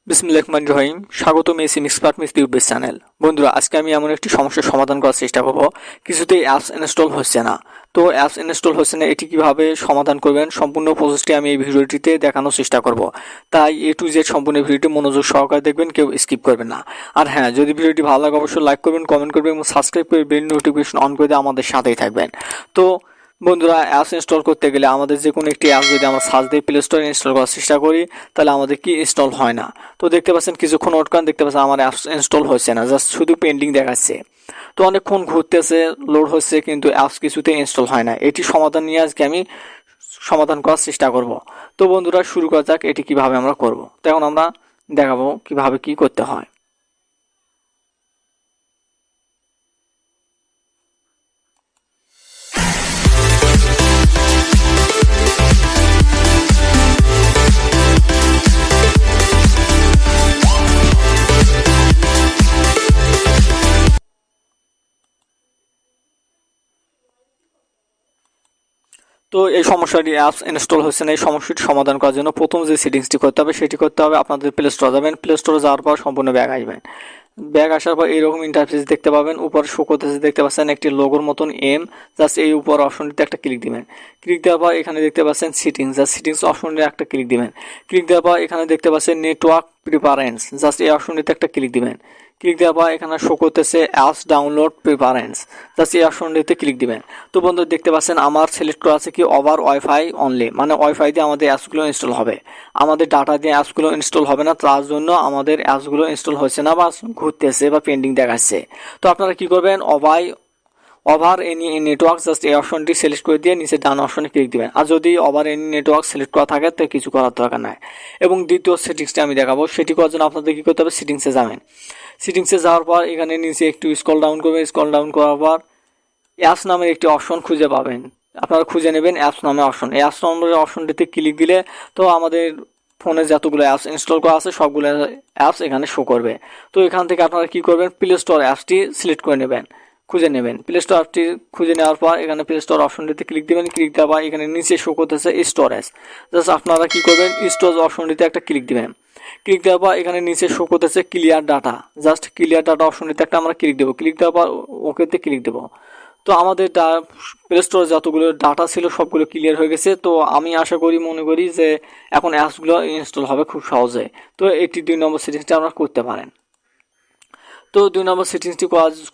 বিসমিল্লাহির স্বাগতম S M expert মিস্ট্রি ইউটিউব চ্যানেল। বন্ধুরা, আজকে আমি এমন একটি সমস্যার সমাধান করার চেষ্টা করব। কিছুতেই অ্যাপস ইনস্টল হচ্ছে না। তো অ্যাপস ইনস্টল হচ্ছে না, এটি কিভাবে সমাধান করবেন সম্পূর্ণ প্রসেসটি আমি এই ভিডিওটিতে দেখানোর চেষ্টা করব। তাই এ টু জেড সম্পূর্ণ ভিডিওটি মনোযোগ সহকারে দেখবেন, কেউ স্কিপ করবেন না। আর হ্যাঁ, যদি ভিডিওটি ভালো লাগে অবশ্যই লাইক করবেন, কমেন্ট করবেন এবং সাবস্ক্রাইব করে বেল নোটিফিকেশন অন করে দিয়ে আমাদের সাথেই থাকবেন। তো বন্ধুরা, অ্যাপস ইনস্টল করতে গেলে আমাদের যে কোনো একটি অ্যাপ যদি আমরা সার্চ দিয়ে প্লে স্টোরে ইনস্টল করার চেষ্টা করি, তাহলে আমাদের কি ইনস্টল হয় না। তো দেখতে পাচ্ছেন কিছুক্ষণ ওয়েট করেন, দেখতে পাচ্ছেন আমার অ্যাপস ইনস্টল হচ্ছে না, জাস্ট শুধু পেন্ডিং দেখাচ্ছে। তো অনেকক্ষণ ঘুরতেছে, লোড হচ্ছে, কিন্তু অ্যাপস কিছুতে ইনস্টল হয় না। এটি সমাধান নিয়ে আজকে আমি সমাধান করার চেষ্টা করব। তো বন্ধুরা, শুরু করা যাক এটি কিভাবে আমরা করব। তো এখন আমরা দেখাবো কিভাবে কি করতে হয়। তো এই সমস্যাটি অ্যাপস ইনস্টল হচ্ছে না, এই সমস্যাটি সমাধান করার জন্য প্রথম যে সেটিংসটি করতে হবে সেটি করতে হবে আপনাদের প্লে স্টোরে যাবেন। প্লে স্টোরে যাওয়ার পর সম্পূর্ণ ব্যাগ আসবেন। ব্যাগ আসার পর এইরকম ইন্টারফেস দেখতে পাবেন। উপর শো করতেছে, দেখতে পাচ্ছেন একটি লোগোর মতন এম। জাস্ট এই উপর অপশনটিতে একটা ক্লিক দিবেন। ক্লিক দেওয়ার পর এখানে দেখতে পাচ্ছেন সিটিংস, জাস্ট সিটিংস অপশনটিতে একটা ক্লিক দিবেন। ক্লিক দেওয়ার পর এখানে দেখতে পাচ্ছেন নেটওয়ার্ক প্রিফারেন্স, জাস্ট এই অপশনটিতে একটা ক্লিক দিবেন। ক্লিক দেওয়ার পর এখানে শো করতেছে অ্যাপস ডাউনলোড প্রিফারেন্স, জাস্ট এই অপশনটিতে ক্লিক দিবেন। তো বন্ধু, দেখতে পাচ্ছেন আমার সিলেক্ট করা আছে কি ওভার ওয়াইফাই অনলি, মানে ওয়াইফাই দিয়ে আমাদের অ্যাপসগুলো ইনস্টল হবে। আমাদের ডাটা দিয়ে অ্যাপসগুলো ইনস্টল হবে না, তার জন্য আমাদের অ্যাপসগুলো ইনস্টল হচ্ছে না বা ঘুরতেছে বা পেন্ডিং দেখাচ্ছে। তো আপনারা কি করবেন, ওভার এনি নেটওয়ার্ক, জাস্ট এই অপশনটি সিলেক্ট করে দিয়ে নিচে ডান অপশনে ক্লিক দিবেন। আর যদি ওভার এনি নেটওয়ার্ক সিলেক্ট করা থাকে তো কিছু করার দরকার নাই। এবং দ্বিতীয় সেটিংসটি আমি দেখাবো, সেটি করার জন্য আপনাদের কি করতে হবে, সেটিংসে যাবেন। সেটিংসে যাওয়ার পর এখানে নিচে একটু স্ক্রল ডাউন করবেন। স্ক্রল ডাউন করার পর অ্যাপস নামের একটি অপশন খুঁজে পাবেন। আপনারা খুঁজে নেবেন অ্যাপস নামের অপশন। এই অ্যাপস নামের অপশনটিতে ক্লিক দিলে তো আমাদের ফোনে যতগুলো অ্যাপস ইনস্টল করা আছে সবগুলো অ্যাপস এখানে শো করবে। তো এখান থেকে আপনারা কি করবেন, প্লে স্টোর অ্যাপসটি সিলেক্ট করে নেবেন, খুঁজে নেবেন। প্লে স্টোর অ্যাপটি খুঁজে নেওয়ার পর এখানে প্লে স্টোর অপশনটিতে ক্লিক দেবেন। ক্লিক দেওয়ার পর এখানে নিচে শো করতেছে স্টোরেজ, জাস্ট আপনারা কি করবেন, স্টোরেজ অপশনটিতে একটা ক্লিক দিবেন। ক্লিক দেওয়ার পর এখানে নিচে শো করতেছে clear data, just clear data অপশনটিতে একটা আমরা ক্লিক দেবো। ক্লিক দেওয়ার পর ওকেতে ক্লিক দেবো। তো আমাদের প্লে স্টোরে যতগুলো ডাটা ছিল সবগুলো ক্লিয়ার হয়ে গেছে। তো আমি আশা করি, মনে করি যে এখন অ্যাপসগুলো ইনস্টল হবে খুব সহজে। তো এটি 2 নম্বর সেটিংসটা আপনারা করতে পারেন। তো 2 নম্বর সেটিংসটি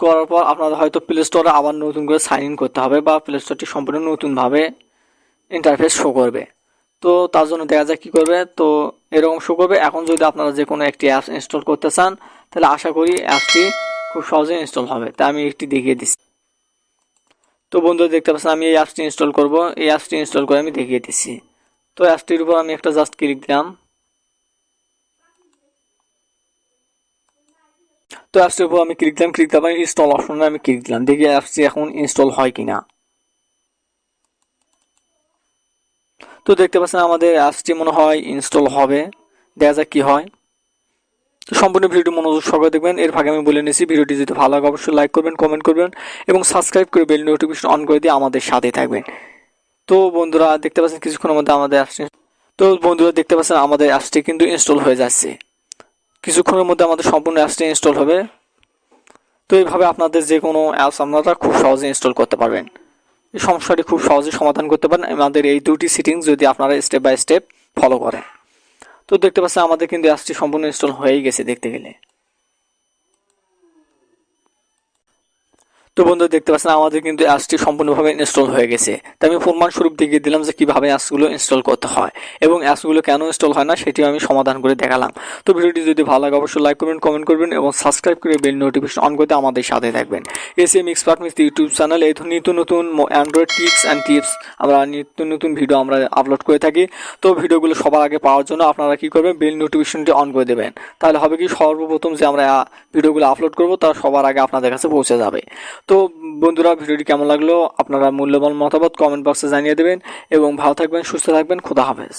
করার পর আপনাদের হয়তো প্লে স্টোরে আবার নতুন করে সাইন ইন করতে হবে বা প্লে স্টোরটি সম্পূর্ণ নতুনভাবে ইন্টারফেস শো করবে। তো তার জন্য দেখা যায় কী করবে, তো এরকম শো করবে। এখন যদি আপনারা যে কোনো একটি অ্যাপস ইনস্টল করতে চান তাহলে আশা করি অ্যাপসটি খুব সহজে ইনস্টল হবে। তাই আমি একটি দেখিয়ে দিচ্ছি। তো বন্ধুরা, দেখতে পাচ্ছেন আমি এই অ্যাপসটি ইনস্টল করব। এই অ্যাপসটি ইনস্টল করে আমি দেখিয়ে দিচ্ছি। তো অ্যাপসটির উপর আমি একটা জাস্ট ক্লিক দিলাম। তো অ্যাপসটির উপর আমি ক্লিক দিলাম। ক্লিক দেওয়ার ইনস্টল অপশনে আমি ক্লিক দিলাম, দেখি অ্যাপসটি এখন ইনস্টল হয় কিনা। তো দেখতে পাচ্ছেন আমাদের অ্যাপসটি মনে হয় ইনস্টল হবে, দেখা যাক কি হয়। তো সম্পূর্ণ ভিডিওটি মনোযোগ সহকারে দেখবেন। এর ভাগে আমি বলে নিয়েছি, ভিডিওটি যদি ভালো লাগে অবশ্যই লাইক করবেন, কমেন্ট করবেন এবং সাবস্ক্রাইব করে বেল নোটিফিকেশন অন করে দিয়ে আমাদের সাথে থাকবেন। তো বন্ধুরা, দেখতে পাচ্ছেন কিছুক্ষণের মধ্যে আমাদের অ্যাপসটি কিন্তু ইনস্টল হয়ে যাচ্ছে। কিছুক্ষণের মধ্যে আমাদের সম্পূর্ণ অ্যাপসটি ইনস্টল হবে। তো এইভাবে আপনাদের যে কোনো অ্যাপস আপনারা খুব সহজে ইনস্টল করতে পারবেন। এই সমস্যাটি খুব সহজে সমাধান করতে পারেন আমাদের এই দুটি সেটিংস যদি আপনারা স্টেপ বাই স্টেপ ফলো করেন। তো দেখতে পাচ্ছেন আমাদের কিন্তু অ্যাপসটি সম্পূর্ণ ইনস্টল হয়েই গেছে দেখতে গেলে। তো বন্ধুরা, দেখতে পাচ্ছেন আমাদের কিন্তু অ্যাপসটি সম্পূর্ণভাবে ইনস্টল হয়ে গেছে। তাই আমি প্রমাণস্বরূপ দেখিয়ে দিলাম যে কীভাবে অ্যাপসগুলো ইনস্টল করতে হয় এবং অ্যাপসগুলো কেন ইনস্টল হয় না সেটিও আমি সমাধান করে দেখালাম। তো ভিডিওটি যদি ভালো লাগে অবশ্যই লাইক করবেন, কমেন্ট করবেন এবং সাবস্ক্রাইব করে বেল নোটিফিকেশন অন করতে আমাদের সাথে থাকবেন। এস এম এক্সপার্ট মিস্ট্রি ইউটিউব চ্যানেল এই নিত্য নতুন অ্যান্ড্রয়েড ট্রিক্স অ্যান্ড টিপস আমরা নিত্য নতুন ভিডিও আমরা আপলোড করে থাকি। তো ভিডিওগুলো সবার আগে পাওয়ার জন্য আপনারা কী করবেন, বেল নোটিফিকেশনটি অন করে দেবেন। তাহলে হবে কি, সর্বপ্রথম যে আমরা ভিডিওগুলো আপলোড করব তা সবার আগে আপনাদের কাছে পৌঁছে যাবে। তো বন্ধুরা, ভিডিওটি কেমন লাগলো আপনারা মূল্যবান মতামত কমেন্ট বক্সে জানিয়ে দেবেন এবং ভালো থাকবেন, সুস্থ থাকবেন। খোদা হাফেজ।